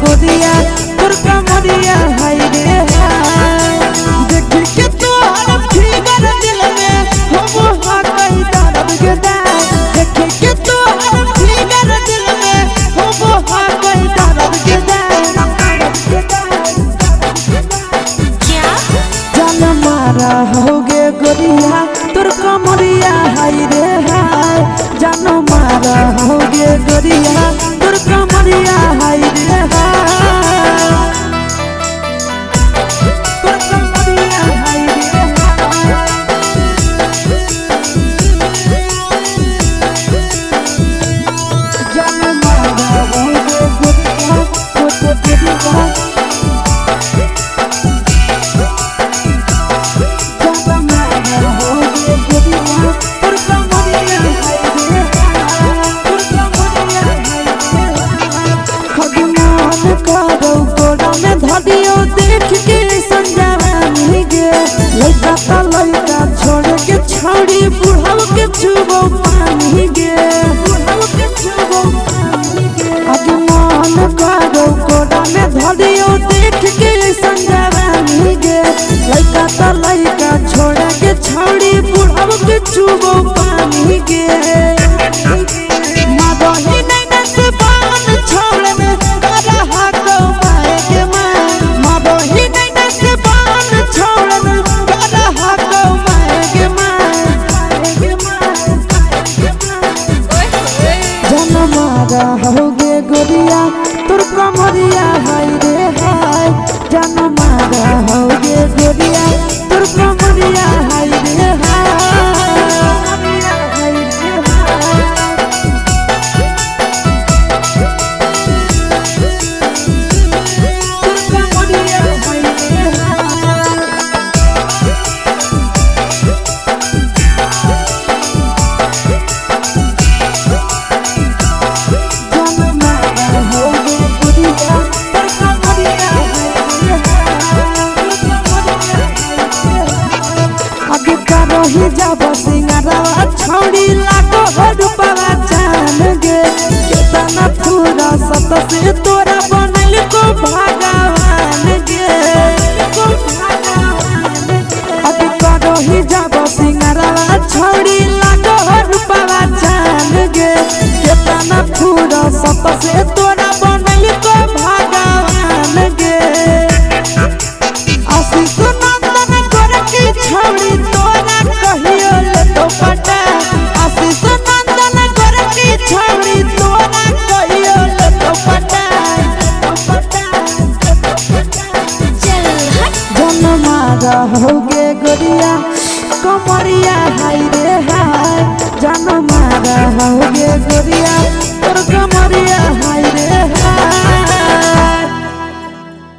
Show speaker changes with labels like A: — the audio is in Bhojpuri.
A: गोरिया तोर कमरिया हाय रे हाय देख के तोहर फिगर दिल में हो हा कई दर्द के दाग देख के तोहर फिगर दिल में हो हा कई दर्द के दाग
B: क्या
A: जान मारा होगे गोरिया तोर कमरिया हाय रे हाय जान मारा होगे गोरिया तोर कमरिया हाय रे हाय तोर कमरिया हाय रे हाय जान मारा होगे गोरिया तोर कमरिया धदियो देख के संजानी गे लइका ता लइका छोड़ के छौड़ी बुढ़ाव के छुबो पानी गे बुढ़ाव के छुबो पानी गे आगे मन करो कोडा में धदियो देख के संजानी गे लइका ता लइका छोड़ के छौड़ी बुढ़ाव के छुबो पानी गे मादही नैना से बान छोड़ में करा हाको माए के होगे गोरिया तोर कमरिया हाय रे हाय जान मारा होगे गोरिया तोर कमरिया हाय रे रही जब सिंगारा छौड़ी लागो रुपवा जान गे केतना पूरा सत से तोरा बनल को भगवान गे अभी रही जब सिंगारा छौड़ी लागो रुपवा जान गे केतना पूरा सत से तोरा बनल को भगवान गे आशीष नंदन कर की छौड़ी तोरा कहियो ले तो पटा आशीष नंदन कर की छौड़ी तोरा कहियो ले तो पटा
B: चल हट
A: जन मारा होगे गोरिया कमरिया हाय रे हाय जन मारा होगे गोरिया तोर कमरिया